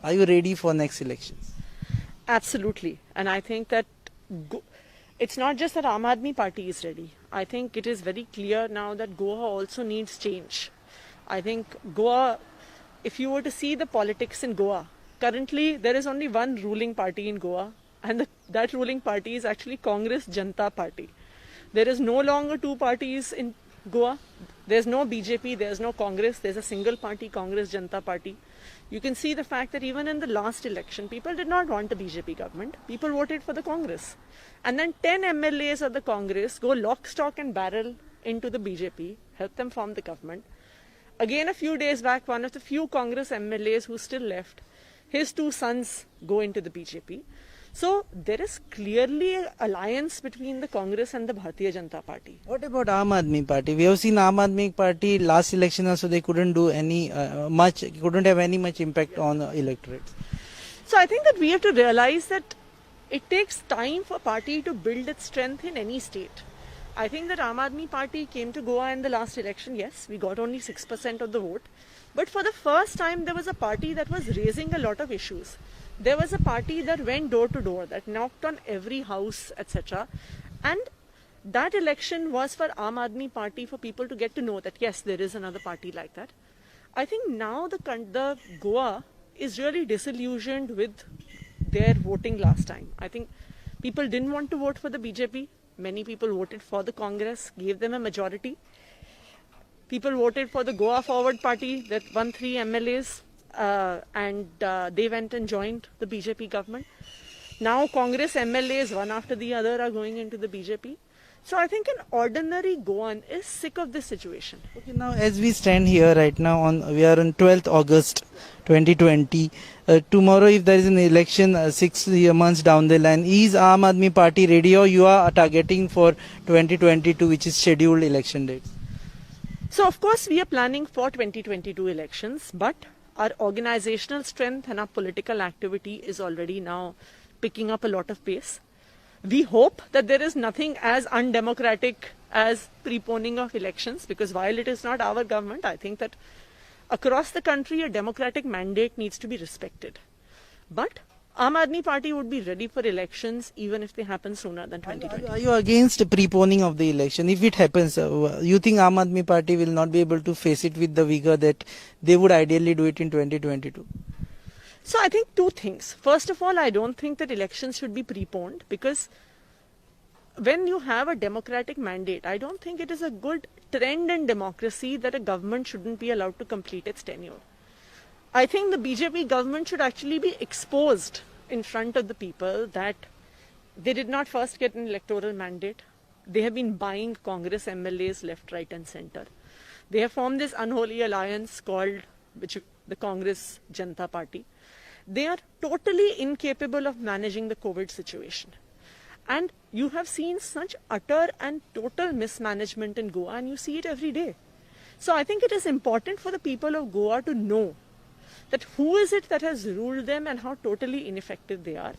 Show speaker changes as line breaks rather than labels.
Are you ready for next elections?
Absolutely. And I think that it's not just that Aam Aadmi Party is ready. I think it is very clear now that Goa also needs change. I think Goa, if you were to see the politics in Goa, currently there is only one ruling party in Goa, and that ruling party is actually Congress Janata Party. There is no longer two parties in Goa. There's no BJP, there's no Congress, there's a single party, Congress Janata Party. You can see the fact that even in the last election, people did not want a BJP government. People voted for the Congress. And then 10 MLAs of the Congress go lock, stock and barrel into the BJP, help them form the government. Again, a few days back, one of the few Congress MLAs who still left, his two sons go into the BJP. So there is clearly an alliance between the Congress and the Bharatiya Janata Party.
What about Aam Aadmi Party? We have seen Aam Aadmi Party last election also they couldn't do any couldn't have any much impact on electorate.
So I think that we have to realize that it takes time for a party to build its strength in any state. I think that Aam Aadmi Party came to Goa in the last election. Yes, we got only 6% of the vote. But for the first time, there was a party that was raising a lot of issues. There was a party that went door to door, that knocked on every house, etc. And that election was for Aam Aadmi Party, for people to get to know that yes, there is another party like that. I think now the Goa is really disillusioned with their voting last time. I think people didn't want to vote for the BJP. Many people voted for the Congress, gave them a majority. People voted for the Goa Forward Party that won 3 MLAs. And they went and joined the BJP government. Now Congress MLAs, one after the other, are going into the BJP. So I think an ordinary Goan is sick of this situation.
Okay, now as we stand here right now, we are on 12th August 2020. Tomorrow, if there is an election 6 months down the line, is Aam Aadmi Party ready, or you are targeting for 2022, which is scheduled election dates?
So of course we are planning for 2022 elections, but our organizational strength and our political activity is already now picking up a lot of pace. We hope that there is nothing as undemocratic as preponing of elections, because while it is not our government, I think that across the country a democratic mandate needs to be respected. But Aam Aadmi Party would be ready for elections even if they happen sooner than 2020.
Are you against preponing of the election? If it happens, you think Aam Aadmi Party will not be able to face it with the vigor that they would ideally do it in 2022?
So I think two things. First of all, I don't think that elections should be preponed, because when you have a democratic mandate, I don't think it is a good trend in democracy that a government shouldn't be allowed to complete its tenure. I think the BJP government should actually be exposed in front of the people that they did not first get an electoral mandate. They have been buying Congress MLAs left, right and centre. They have formed this unholy alliance called the Congress Janata Party. They are totally incapable of managing the COVID situation. And you have seen such utter and total mismanagement in Goa, and you see it every day. So I think it is important for the people of Goa to know that who is it that has ruled them and how totally ineffective they are.